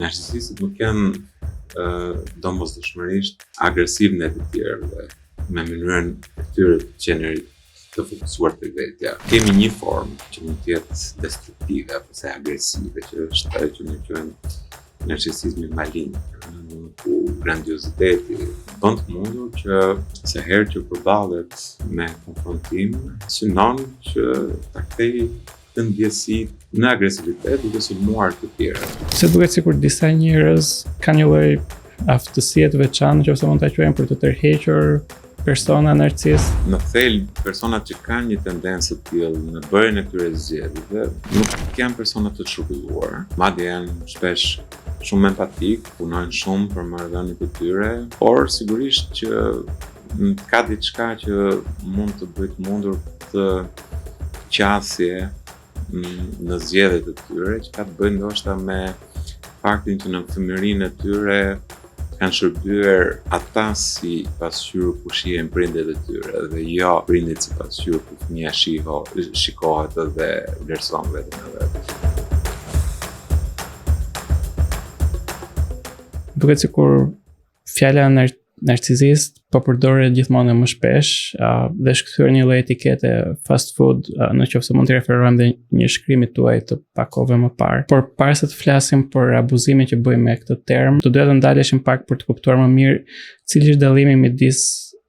Narcisistët nuk janë domosdoshmërisht agresiv në të tjerëve, me mënyrën e tyre të qenerit të fokusuar te vetja. Kemi një formë që mund të jetë destruktive apo agresive, që është ajo që ne quajmë narcisizmi malign, ku grandioziteti bën të mundur që se herë që përballet me konfrontim, synon që ta kthejë të ndjesi në agresivitet duke sulmuar të tjerë. Se duket sikur disa njerëz kanë një lloj aftësie të veçantë, nëse mund ta quajmë, për të tërhequr persona narcist. Në thelb, personat që kanë një tendencë të tillë në bërjen e këtyre zgjedhjeve nuk janë persona të çrregulluar, madje janë shpesh shumë empatik, punojnë shumë për marrëdhëniet e tyre, por sigurisht që ka diçka që mund të bëjë të mundur të qasje në zgjedhjet e tyre, që ka të bëjë ndoshta me faktin që në fëmijërinë e tyre kanë shërbyer ata si pasqyrë ku shihen prindët e tyre, dhe jo prindit si pasqyrë ku fëmia shikohet dhe vlerëson veten e vet. Duket sikur fjala narcisist po përdoret gjithmonë më shpesh dhe është kthyer një lloj etikete fast food, nëse mund të referohem dhe një shkrimi tuaj të pak kohëve më parë. Por para se të flasim për abuzimin që bëjmë me këtë term, do doja të ndaleshim pak për të kuptuar më mirë cili është dallimi midis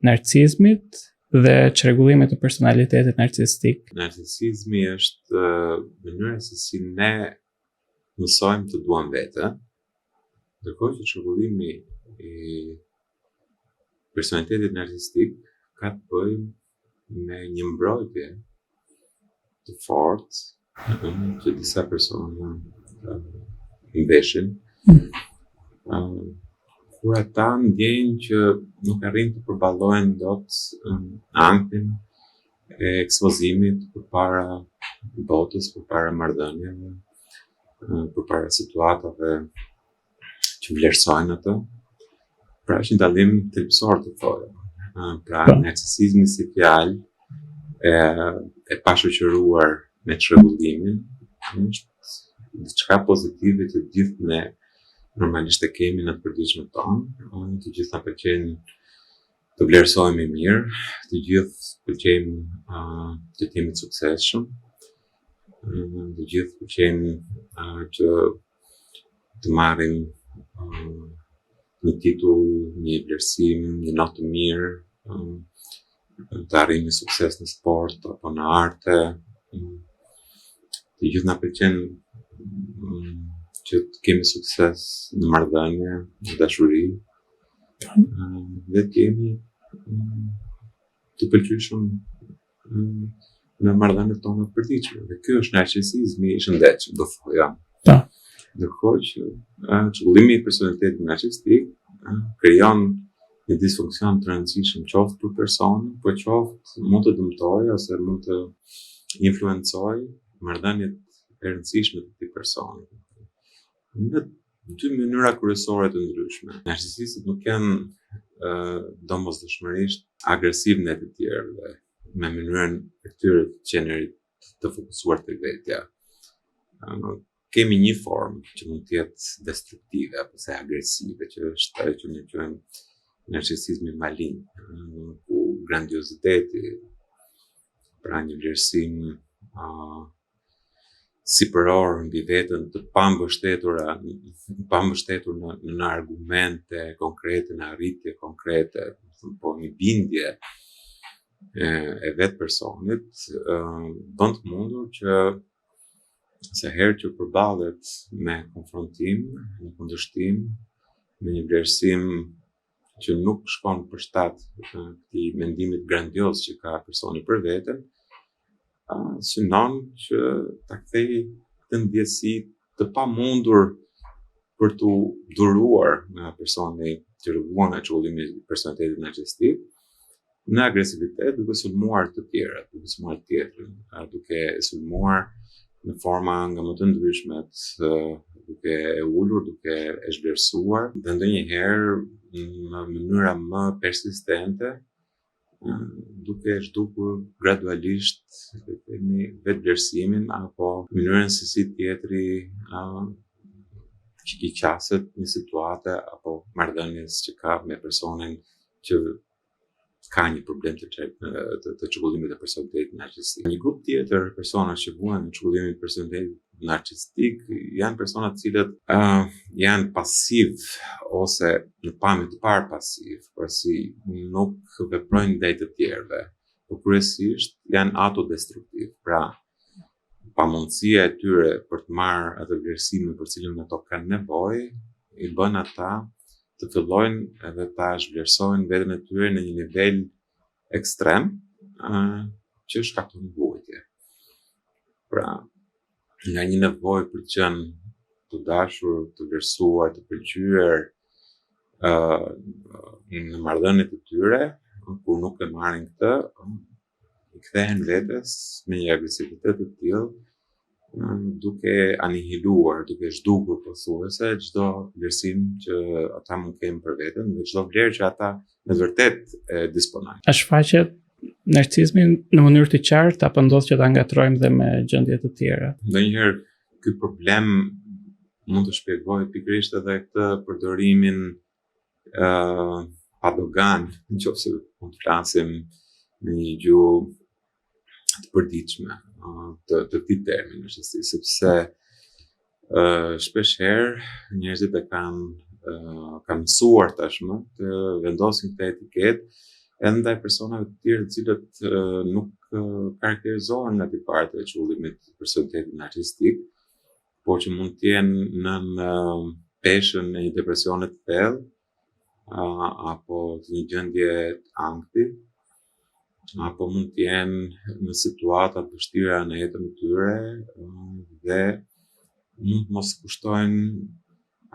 narcisizmit dhe çrregullimit të personalitetit narcistik. Narcisizmi është mënyra se si ne mësojmë të duam veten, ndërkohë që çrregullimi i personalitetit narcistik ka të bëjë me një mbrojtje të fortë që disa persona mbeshin, kur ata ndjejnë që nuk arrin të përballojnë dot anktin e ekspozimit përpara botës, përpara marrëdhënieve, përpara situatave që vlerësojnë ato. Pra është një dallim thelbësor të thoja. Pra narcisizmi si fjalë e pashoqëruar me çrregullimin është diçka pozitive që gjithë ne normalisht e kemi në të përditshmën tonë. Të gjithë na pëlqejnë të vlerësohemi mirë, të gjithë pëlqejmë të jemi të suksesshëm, të gjithë pëlqejnë që të marrim një titull, një vlerësim, një notë të mirë, të arrijmë sukses në sport apo në arte. Të gjithë na pëlqen që të kemi sukses në marrëdhënie, në dashuri, dhe të jemi të pëlqyeshëm në marrëdhëniet tona të përditshme. Dhe ky është narcisizmi i shëndetshëm, do thoja. Ndërkohë që çrregullimi i personalitetit narcistik krijon një disfunksion të rëndësishëm qoftë për personin, por qoftë mund të dëmtojë ose mund të influencojë marrëdhëniet e rëndësishme të këtij personi. Në dy mënyra kryesore të ndryshme. Narcisistët nuk janë domosdoshmërisht agresiv në të tjerëve, me mënyrën e tyre të qenerit të fokusuar tek vetja. Kemi një formë që mund të jetë destruktive apo agresive, që është ajo që ne quajmë narcisizmi malign, ku grandioziteti, pra një vlerësim sipëror mbi veten të pambështetur në argumente konkrete, në arritje konkrete, po një bindje e vetë personit bën të mundur që se herë që përballet me konfrontim, në kundërshtim, me një vlerësim që nuk shkon përshtat këtij mendimit grandioz që ka personi për veten, synon që ta kthejë të ndjesi të pamundur për të duruar nga personi që rregullon çrregullimin e personalitetit narcistik në agresivitet, duke sulmuar të tjerët, duke sulmuar tjetrin, duke sulmuar në forma nga më të ndryshmet, duke e ulur, duke e zhvlerësuar, dhe ndonjëherë në mënyra më persistente, duke zhdukur gradualisht vetëvlerësimin apo mënyrën se si tjetri i qaset një situate apo marrëdhënies që ka me personin që ka një problem të çrregullimit të personalitetit narcisistik. Një grup tjetër personash që vuajnë në çrregullimin e personalitetit narcisistik janë persona të cilët janë pasiv ose në pamje të parë pasiv, pasi nuk veprojnë ndaj të tjerëve, por kryesisht janë autodestruktiv. Pra, pamundësia e tyre për të marrë atë vlerësimin për cilën ato kanë nevojë i bën ata të fillojnë edhe ta zhvlerësojnë veten e tyre në një nivel ekstrem që shkakton vuajtje. Pra, nga një nevojë për të qenë të dashur, të vlerësuar, të pëlqyer në marrëdhëniet e tyre, kur nuk e marrin këtë, i kthehen vetes me një agresivitet të tillë, duke anihiluar, duke zhdukur pothuajse çdo vlerësim që ata mund të kenë për veten dhe çdo vlerë që ata në vërtet e disponojnë. A shfaqet narcisizmi në mënyrë të qartë apo ndodh që ta ngatrojmë dhe me gjendje të tjera? Ndonjëherë ky problem mund të shpjegoj pikërisht edhe këtë përdorimin pa dogan, nëse mund të flasim në një gjuhë të përditshme të këtij termini, sepse shpesh herë njerëzit e kanë mësuar tashmë të vendosin këtë etiketë edhe ndaj personave të tjerë të cilët nuk karakterizohen nga tipare të çrregullimit të personalitetit narcisistik, por që mund të jenë në peshën e një depresioni të thellë apo të një gjendje ankthi, apo mund të jenë në situata të vështira në jetën e tyre dhe mund të mos kushtojnë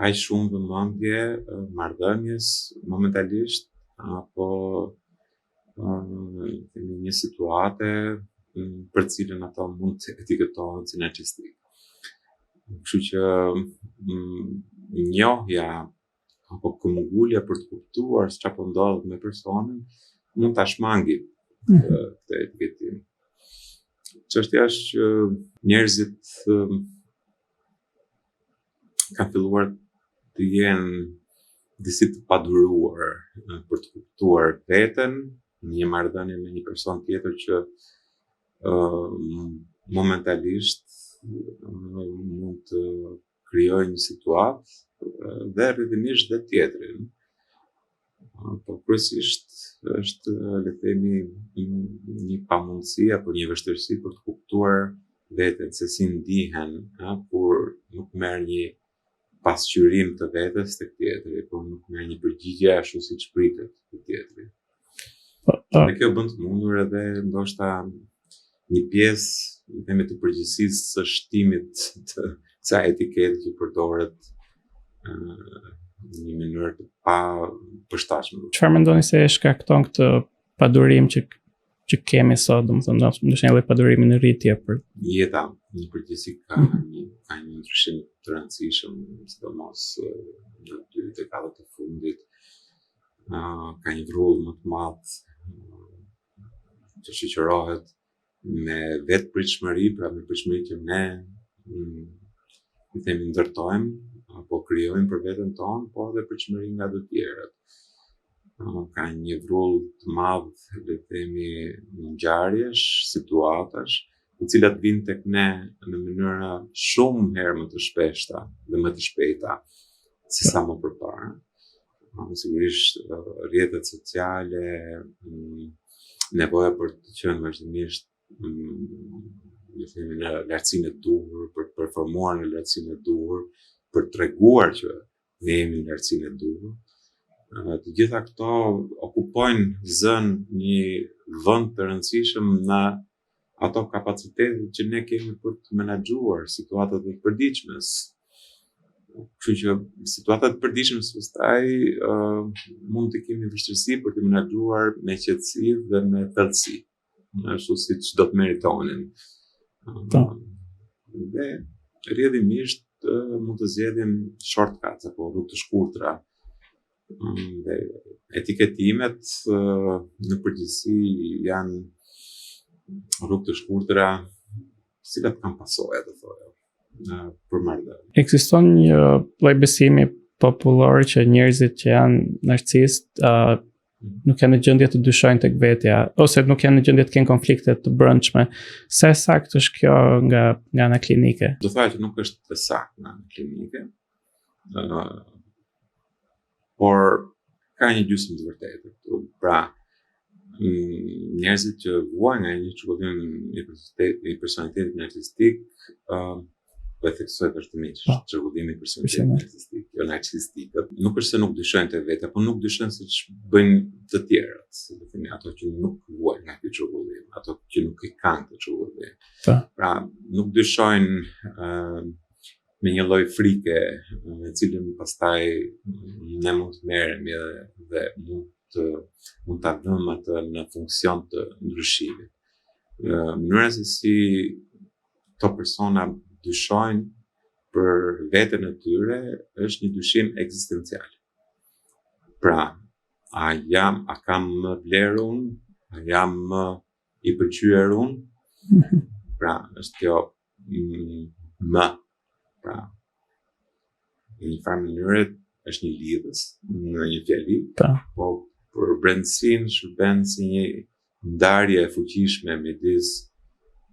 aq shumë vëmendje marrëdhënies momentalisht apo një situate për cilën ato mund të etiketohen si narcisistik. Kështu që njohja apo këmbgulja për të kuptuar çfarë po ndodh me personin mund ta shmangi këtë etiketim. Çështja është që njerëzit kanë filluar të jenë disi të paduruar për të kuptuar veten në një marrëdhënie me një person tjetër që momentalisht mund të krijojë një situatë dhe rrjedhimisht dhe tjetrin. Po kryesisht është le të themi një pamundësi apo një vështirësi për të kuptuar veten se si ndihen kur nuk merr një pasqyrim të vetes tek tjetri, por nuk merr një përgjigje ashtu siç pritet te tjetri. Dhe kjo bën të mundur edhe ndoshta një pjesë të përgjegjësisë së shtimit të kësaj etikete që përdoret në një mënyrë të pa përshtatshme. Çfarë mendoni se e shkakton këtë padurim që kemi sot, domethënë ndoshta një lloj padurimi në rritje për jeta në përgjithësi ka një ndryshim të rëndësishëm, sidomos në 2 dekadat e fundit. Ka një vrull më të madh që shoqërohet me vetëpritshmëri, pra me pritshmëri që ne ndërtojmë apo krijojmë për veten tonë, por edhe pritshmëri nga të tjerët. Ka një vrull të madh, le të themi, ngjarjesh, situatash, të cilat vinë tek ne në mënyra shumë herë më të shpeshta dhe më të shpejta se sa më përpara. Sigurisht rrjetet sociale, nevoja për të qenë vazhdimisht në lartësinë e duhur, për të performuar në lartësinë e duhur, për të treguar që ne jemi në lartësinë e duhur. Të gjitha këto okupojnë zën një vend të rëndësishëm në ato kapacitetet që ne kemi për të menaxhuar situatat e përditshmes. Kështu që situatat e përditshmes pastaj mund të kemi vështirësi për të menaxhuar me qetësi dhe me thellësi, ashtu siç do të meritonin. Dhe rrjedhimisht mund të zgjedhim shortcuts apo rrugë të shkurtra. Dhe etiketimet në përgjithësi janë rrugë të shkurtra, cilat kanë pasoja, të thoya. për marrëdhënie. Ekziston një lloj besimi popullor që njerëzit që janë narcisist nuk janë në gjendje të dyshojnë tek vetja ose nuk janë në gjendje të kenë konflikte të brendshme. Sa e saktë është kjo nga ana klinike? Do thoya që nuk është e saktë nga ana klinike, por ka një gjysmë të vërtetë. Pra, njerëzit që vuajnë nga një çukullim i personalitetit narcistik, po e theksoj vazhdimisht, çukullimi i personalitetit narcistik, jo narcistik. Nuk është se nuk dyshojnë te vetja, por nuk dyshojnë siç bëjnë të tjerët, do themi ato që nuk vuajnë nga ky çukullim, ato që nuk i kanë këtë çukullim. Pra, nuk dyshojnë me një lloj frike, me cilën pastaj ne mund të merremi dhe mund ta vëmë atë në funksion të ndryshimit. Mënyra se si këto persona dyshojnë për veten e tyre është një dyshim ekzistencial. Pra, a kam më vlerë unë, a jam më i pëlqyer unë? Pra, është kjo më. Pra, në një farë mënyrë është një lidhës në një fjali, po për brendësinë shërben si një ndarje e fuqishme midis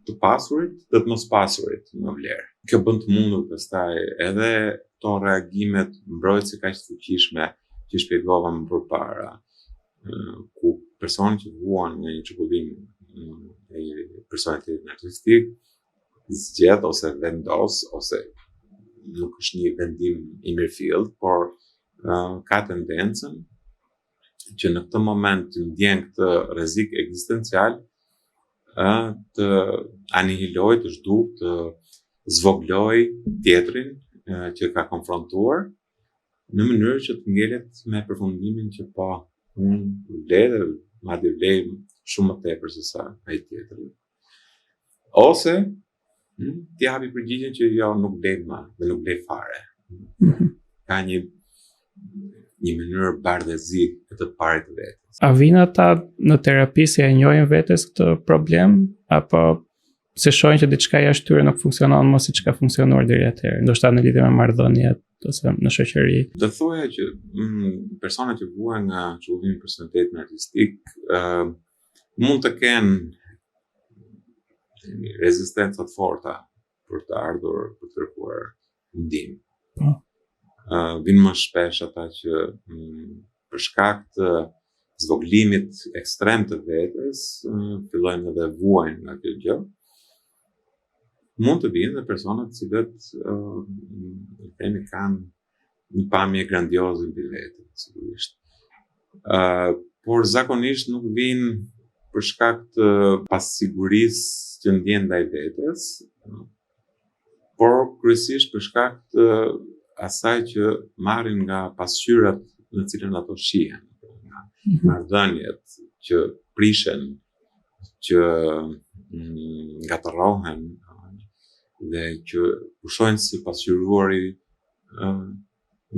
të pasurit dhe të mos pasurit në vlerë. Kjo bën të mundur pastaj edhe këto reagimet mbrojtëse kaq të fuqishme që shpjegova më përpara, ku personi që vuan në një çukullim i personalitetit narcistik zgjedh ose vendos ose nuk është një vendim i mirëfillt, por ka tendencën që në këtë moment të ndjen këtë rrezik ekzistencial të anihiloj, të zhduk, të zvogloj tjetrin që ka konfrontuar në mënyrë që të ngelet me përfundimin që po unë vlej dhe madje vlej shumë më tepër se sa ai tjetri. Ose t'i japi përgjigjen që jo, nuk vlej më dhe nuk vlej fare. Ka një mënyrë bardhëzi të parit të vetes. A vinë ata në terapi se e njohin vetes këtë problem, apo se shohin që diçka jashtë tyre nuk funksionon më siç ka funksionuar deri atëherë, ndoshta në lidhje me marrëdhëniet ose në shoqëri? Do thoya që personat që vuajnë nga çukullimi i personalitetit narcistik mund të kenë rezistenca të forta për të ardhur për të kërkuar ndihmë. Vinë më shpesh ata që për shkak të zvoglimit ekstrem të vetes fillojnë edhe vuajnë nga kjo gjë. Mund të vinë dhe persona të cilët themi kanë një pamje grandioze mbi veten, sigurisht. Por zakonisht nuk vinë për shkak të pasigurisë që ndjen ndaj vetes, por kryesisht për shkak të asaj që marrin nga pasqyrat në cilën ato shihen, nga marrëdhëniet që prishen, që ngatërrohen dhe që pushojnë si pasqyruari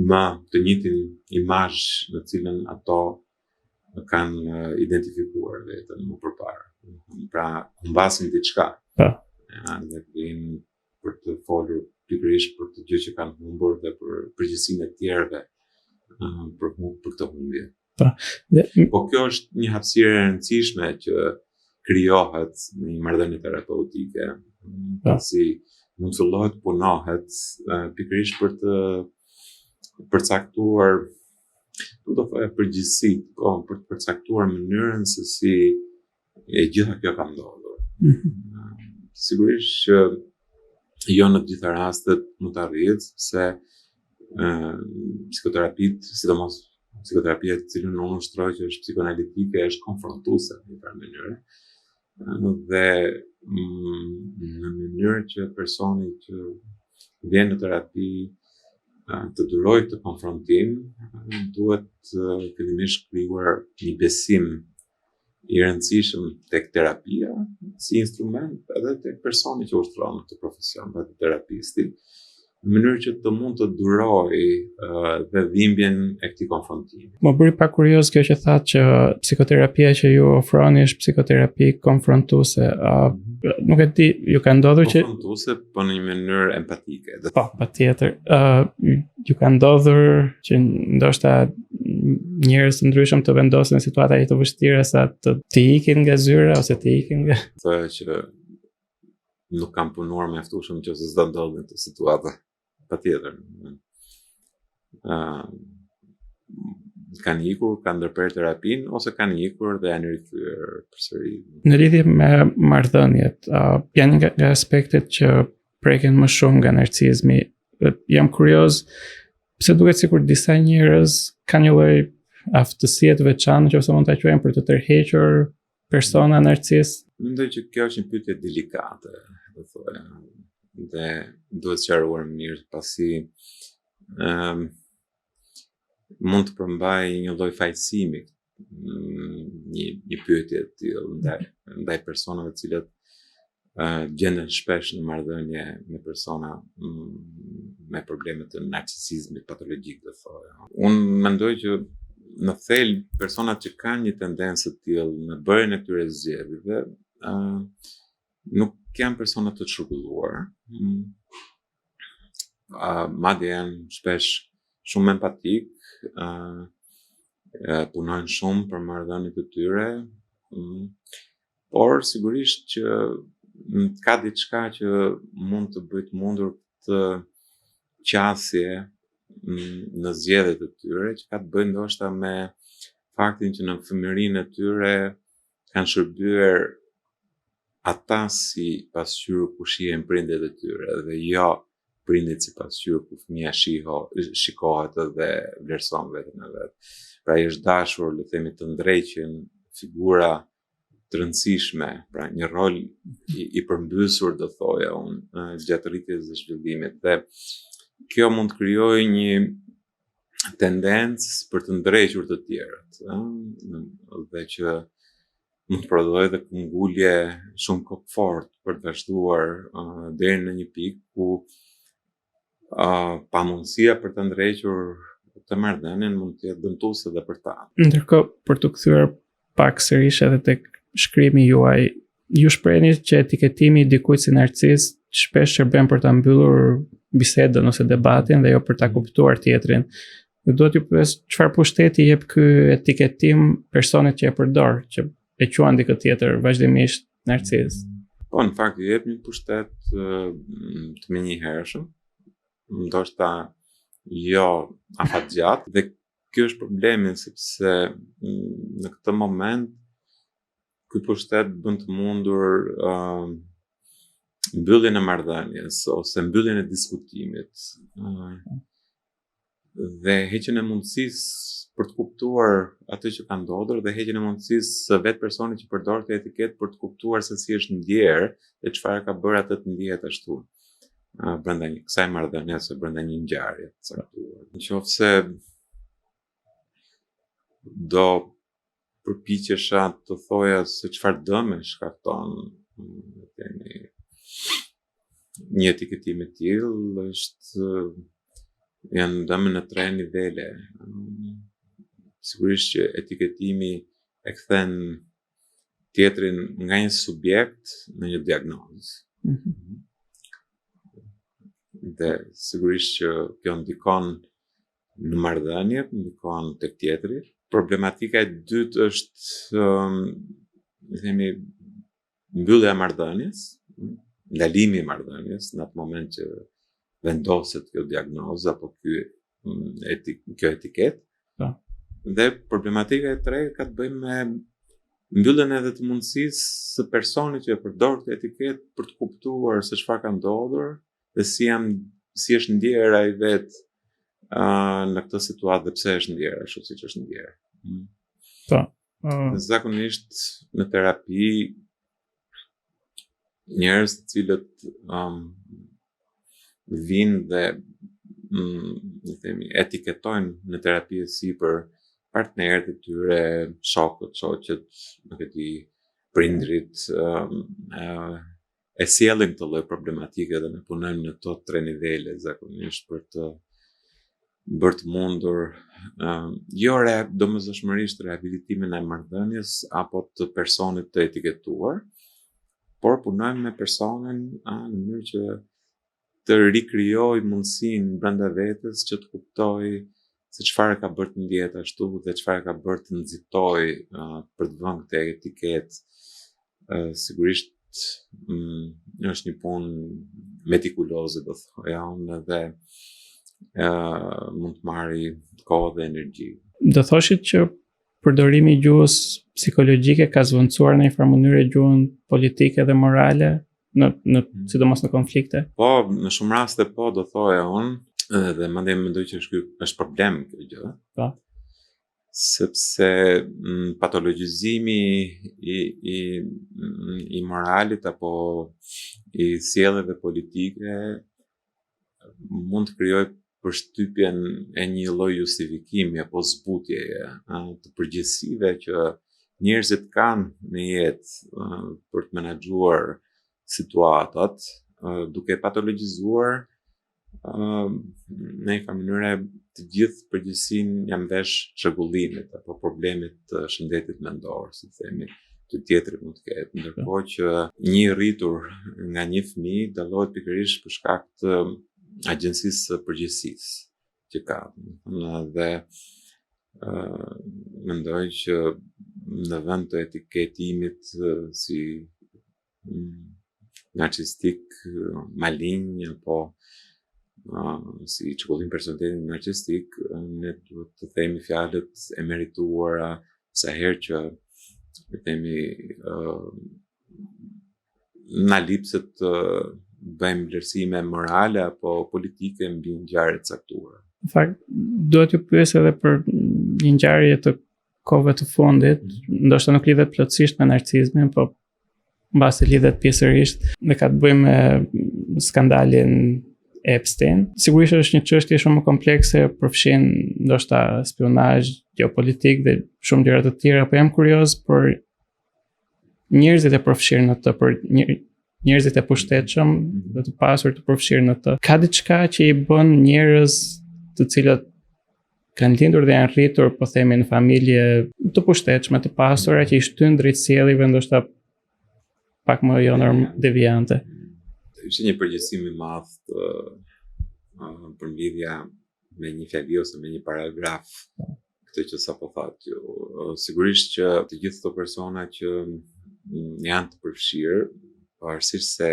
më të njëjtin imazh në cilën ato kanë identifikuar veten më përpara. Pra, humbasin diçka. Dhe vinë për të folur pikërisht për të gjë që kanë humbur dhe për përgjegjësinë e tjerëve për këtë humbje. Po kjo është një hapësirë e rëndësishme që krijohet në një marrëdhënie terapeutike, pasi mund të fillohet punohet pikërisht për të përcaktuar, do të thoya përgjegjësitë, për të përcaktuar mënyrën se si e gjitha kjo ka ndodhur. Sigurisht që jo në të gjitha rastet mund të arrihet, se psikoterapitë, sidomos psikoterapia të cilën unë ushtroj që është psikoanalitike, është konfrontuese në një farë mënyrë. Dhe në mënyrë që personi që vjen në terapi të duroj të konfrontim, duhet fillimisht krijuar një besim i rëndësishëm tek terapia si instrument edhe tek personi që ushtron këtë profesion, dhe terapisti, në mënyrë që të mund të duroj dhe dhimbjen e këtij konfrontimi. Më bëri pak kurioz kjo që thatë që psikoterapia që ju ofroni është psikoterapi konfrontuese. nuk e di, ju ka ndodhur që Ofenduese, po në një mënyrë empatike. po, patjetër. Ju ka ndodhur që ndoshta njerëz të ndryshëm të vendosen në situata të vështira sa të ikin nga zyra ose të ikin nga Thoya që nuk kam punuar mjaftueshëm nëse s'do ndodhin këto situata. Patjetër. Kanë ikur, kanë ndërprer terapinë ose kanë ikur dhe janë rikthyer përsëri. Në lidhje me marrëdhëniet, janë nga aspektet që preken më shumë nga narcisizmi. Jam kurioz pse duket sikur disa njerëz kanë një lloj aftësie të veçantë, nëse mund ta quajmë, për të tërhequr persona narcis. Mendoj që kjo është një pyetje delikate, do thoya, dhe duhet sqaruar mirë pasi mund të përmbaj një lloj fajsimi një pyetje të tillë ndaj personave të cilët gjenden shpesh në marrëdhënie me persona me probleme të narcisizmit patologjik, do thoya. Unë mendoj që në thelb personat që kanë një tendencë të tillë në bërjen e këtyre zgjedhjeve nuk janë persona të çrregulluar. Madje janë shpesh shumë empatik, punojnë shumë për marrëdhëniet e tyre, por sigurisht që ka diçka që mund të bëjë të mundur të qasje në zgjedhjet e tyre, që ka të bëjë ndoshta me faktin që në fëmijërinë e tyre kanë shërbyer ata si pasqyrë ku shihen prindët e tyre dhe jo prindit si pasqyrë ku fëmia shikohet dhe vlerëson veten e vet. Pra i është dashur, le të themi, të ndreqen figura të rëndësishme, pra një rol i përmbysur, do thoja unë, gjatë rritjes dhe zhvillimit. Dhe kjo mund të krijojë një tendencë për të ndrequr të tjerët, dhe që mund të prodhojë dhe ngulje shumë komfort për të vazhduar deri në një pikë ku pamundësia për të ndrequr të marrëdhënien mund të jetë dëmtuese edhe për ta. Ndërkohë, për të kthyer pak sërish edhe tek shkrimi juaj, ju shprehni që etiketimi i dikujt si narcis shpesh shërben për ta mbyllur bisedën ose debatin dhe jo për ta kuptuar tjetrin. Dhe duhet ju pyes çfarë pushteti jep ky etiketim personit që e përdor, që e quan dikë tjetër vazhdimisht narcis. Po, në fakt i jep një pushtet të menjëhershëm, ndoshta jo afatgjat, dhe ky është problemi sepse në këtë moment ky pushtet bën të mundur mbylljen e marrëdhënies ose mbylljen e diskutimit dhe heqjen e mundësisë për të kuptuar atë që ka ndodhur dhe heqjen e mundësisë së vetë personit që përdor këtë etiketë për të kuptuar se si është ndjerë dhe çfarë ka bërë atë të ndihet ashtu brenda kësaj marrëdhënie ose brenda një ngjarje të caktuar. Nëse do përpiqesha të thoja se çfarë dëme shkakton një etiketim i tillë, janë dëme në 3 nivele. Sigurisht që etiketimi e kthen tjetrin nga një subjekt në një diagnozë. Dhe sigurisht që kjo ndikon në marrëdhënie, ndikon tek tjetri. Problematika e dytë është, themi, mbyllja e marrëdhënies, ndalimi i marrëdhënies në atë moment që vendoset kjo diagnozë apo kjo etiketë. Dhe problematika e tretë ka të bëjë me mbylljen edhe të mundësisë së personit që e përdor këtë etiketë për të kuptuar se çfarë ka ndodhur dhe si është ndjerë ai vet në këtë situatë dhe pse është ndjerë ashtu siç është ndjerë. Po. Zakonisht në terapi njerëz të cilët vinë dhe etiketojnë në terapi e sipër partnerët e tyre, shokët, shoqet, nuk e di, prindrit, e sjellin këtë lloj problematike dhe ne punojmë në këto 3 nivele zakonisht për të bërë të mundur jo domosdoshmërisht rehabilitimin e marrëdhënies apo të personit të etiketuar, por punojmë me personin në mënyrë që të rikrijoj mundësinë brenda vetes që të kuptoj se çfarë ka bërë të ndjetë ashtu dhe çfarë ka bërë të nxitoj për të vënë këtë etiketë. Sigurisht është një punë metikuloze, do thoya unë, dhe mund të marrë kohë dhe energji. Do thoshit që përdorimi i gjuhës psikologjike ka zvendësuar në një farë mënyrë gjuhën politike dhe morale në sidomos në konflikte? Po, në shumë raste po, do thoya unë, dhe mandej mendoj që është problem kjo gjë. Po. Sepse patologjizimi i moralit apo i sjelljeve politike mund të krijojë përshtypjen e një lloji justifikimi apo zbutjeje të përgjegjësive që njerëzit kanë në jetë për të menaxhuar situatat, duke patologjizuar në një mënyrë të gjithë përgjithësinë jam vesh çrregullimit apo problemit të shëndetit mendor, si themi, të tjetrit mund të ketë, ndërkohë që një rritur nga një fëmijë dallohet pikërisht për shkak të agjencisë së përgjegjësisë që ka. Dhe mendoj që në vend të etiketimit si narcistik, malign apo si çrregullim personalitetit narcistik, ne duhet të themi fjalët e merituara sa herë që themi na lipset të bëjmë vlerësime morale apo politike mbi ngjarje të caktuara. Në fakt, duhet ju pyes edhe për një ngjarje të kohëve të fundit, ndoshta nuk lidhet plotësisht me narcizmin, po mbasi lidhet pjesërisht dhe ka të bëjë me skandalin Epstein. Sigurisht është një çështje shumë komplekse, përfshin ndoshta spionazh, geopolitik dhe shumë gjëra të tjera, po jam kurioz për njerëzit e përfshirë në të, për njerëzit e pushtetshëm dhe të pasur të përfshirë në të. Ka diçka që i bën njerëz të cilët kanë lindur dhe janë rritur, po themi, në familje të pushtetshme, të pasura, që i shtyn drejt sjelljes ndoshta pak më jo deviante. Ishte një përgjegjësim i madh për lidhja me një fjali ose me një paragraf, këtë që sapo thatë ju. Sigurisht që të gjithë këto persona që janë të përfshirë, pavarësisht se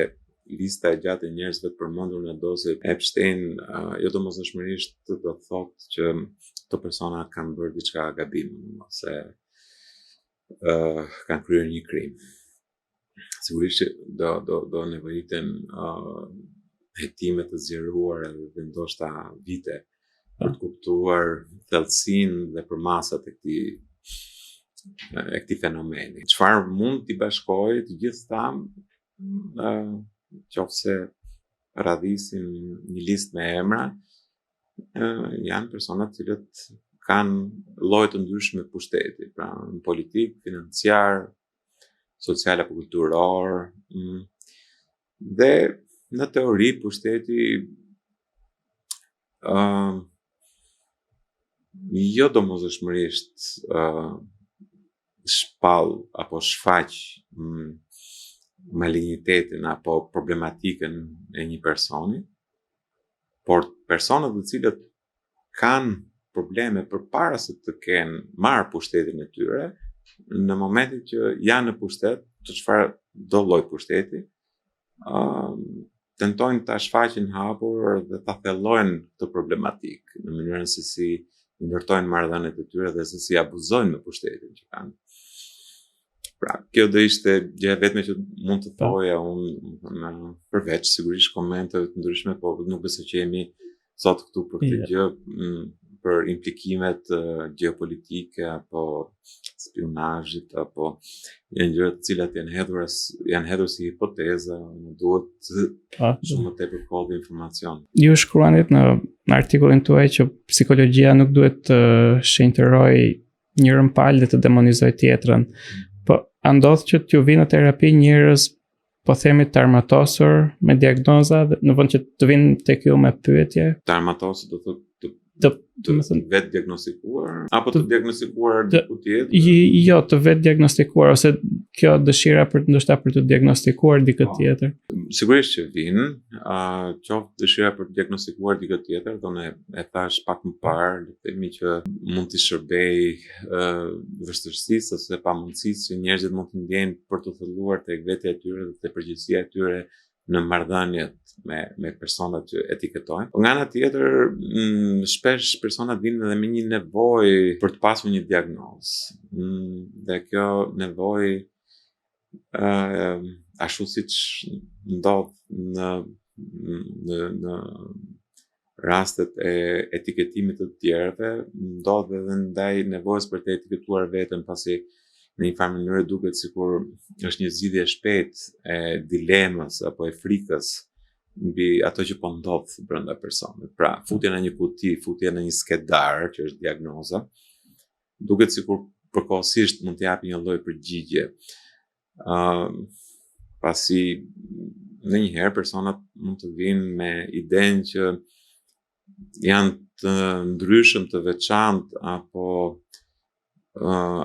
lista e gjatë e njerëzve të përmendur në dosjen Epstein, jo domosdoshmërisht do të thotë që këto persona kanë bërë diçka gabim ose kanë kryer një krim. Sigurisht do nevojiten hetime të zgjeruara dhe ndoshta vite për të kuptuar thellësinë dhe përmasat e këtij fenomeni. Çfarë mund t'i bashkojë të gjithë ta, qofse radhisin një listë me emra, janë persona të cilët kanë lloje të ndryshme pushteti, pra në politik, financiar, social apo kulturor, dhe në teori pushteti jo domosdoshmërisht shpall apo shfaq malignitetin apo problematikën e një personi, por personat të cilët kanë probleme përpara se të kenë marrë pushtetin e tyre, në momentin që janë në pushtet, të çfarë do lloj pushteti, tentojnë ta shfaqin hapur dhe ta thellojnë këtë problematik në mënyrën se si ndërtojnë marrëdhëniet e tyre dhe se si abuzojnë me pushtetin që kanë. Pra, kjo do ishte gjë vetme që mund të thoja unë, përveç sigurisht komenteve të ndryshme, po nuk besoj që jemi sot këtu për këtë gjë, për implikimet geopolitike apo spionazhit apo janë gjëra të cilat janë hedhur si hipoteza, duhet shumë më tepër kohë dhe informacion. Ju shkruanit në artikullin tuaj që psikologjia nuk duhet të shenjtërojë njërin palë dhe të demonizojë tjetrën. Po a ndodh që t'ju vinë në terapi njerëz, po themi të armatosur me diagnoza, në vend që të vinë tek ju me pyetje? Të armatosur do thotë të vetë diagnostikuar apo të diagnostikuar diku tjetër? Jo, të vetë diagnostikuar ose kjo dëshira ndoshta për të diagnostikuar dikë tjetër? Sigurisht që vinë, qoftë dëshira për të diagnostikuar dikë tjetër, donë e thash pak më parë, le të themi që mund të shërbej vështirësisë ose pamundësisë që njerëzit mund të ndjejnë për të thelluar tek vetja e tyre dhe tek përgjegjësia e tyre në marrëdhëniet me personat që etiketojnë. Nga ana tjetër, shpesh personat vinë edhe me një nevojë për të pasur një diagnozë. Dhe kjo nevojë ashtu siç ndodh në rastet e etiketimit të tjerëve, ndodh edhe ndaj nevojës për të etiketuar veten, pasi në një farë mënyrë duket sikur është një zgjidhje shpejtë e dilemës apo e frikës mbi ato që po ndodh brenda personit. Pra, futja në një kuti, futja në një skedar, që është diagnoza, duket sikur përkohësisht mund të japë një lloj përgjigje. Pasi ndonjëherë personat mund të vinë me idenë që janë të ndryshëm, të veçantë, apo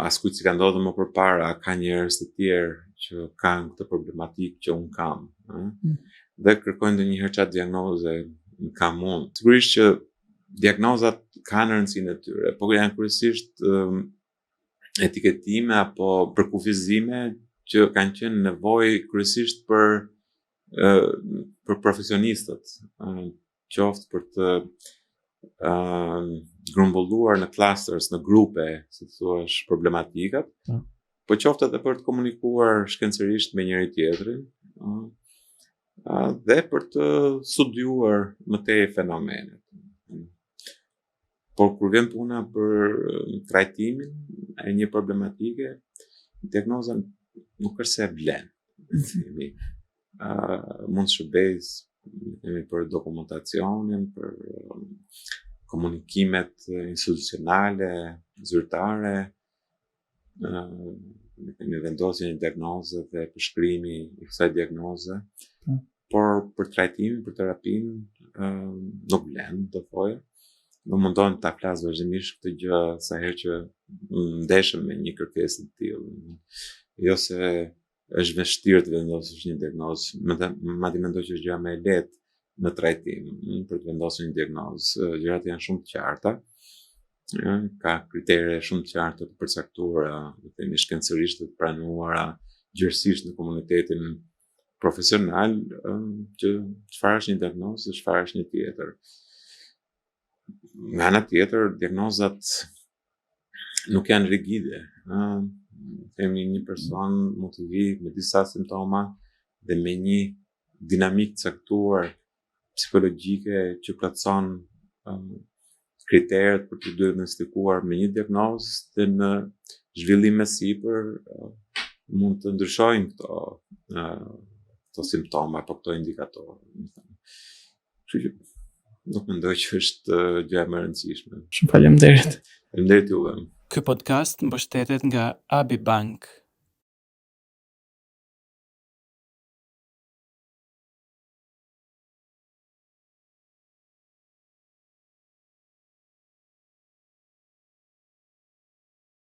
askujt si ka ndodhur më përpara, ka njerëz të tjerë që kanë këtë problematikë që unë kam, dhe kërkojnë ndonjëherë çfarë diagnoze kam unë. Sigurisht që diagnozat kanë rëndësinë e tyre, por janë kryesisht etiketime apo përkufizime që kanë qenë nevojë kryesisht për profesionistët, qoftë për të grumbulluar në clusters, në grupe, si thuash, problematikat, po qoftë edhe për të komunikuar shkencërisht me njëri tjetrin, dhe për të studiuar më tej fenomenet. Por kur vjen puna për trajtimin e një problematike, diagnoza nuk është se e vlen. Mund shërbejë për dokumentacionin, për komunikimet institucionale, zyrtare, në vendosjen e diagnoze dhe përshkrimi i kësaj diagnoze, por për trajtimin, për terapinë, nuk vlen, do thoya. Më mundon ta flas vazhdimisht këtë gjë sa herë që ndeshem me një kërkesë të tillë. Jo se është vështirë të vendosësh një diagnozë, madje mendoj që është gjëja më e lehtë në trajtim për të vendosur një diagnozë. Gjërat janë shumë të qarta, ka kritere shumë të qarta të përcaktuara, do të themi shkencërisht të pranuara gjërësisht në komunitetin profesional, që çfarë është një diagnozë, çfarë është një tjetër. Nga ana tjetër, diagnozat nuk janë rigide. Themi një person mund të vijë me disa simptoma dhe me një dinamikë caktuar psikologjike që plotson kriteret për të diagnostikuar me një diagnozë, dhe në zhvillim me sipër mund të ndryshojnë këto simptoma apo këto indikatorë. Kështu që nuk mendoj që është gjë e më e rëndësishme. Shumë faleminderit. Faleminderit juve. Ky podcast mbështetet nga Abi Bank.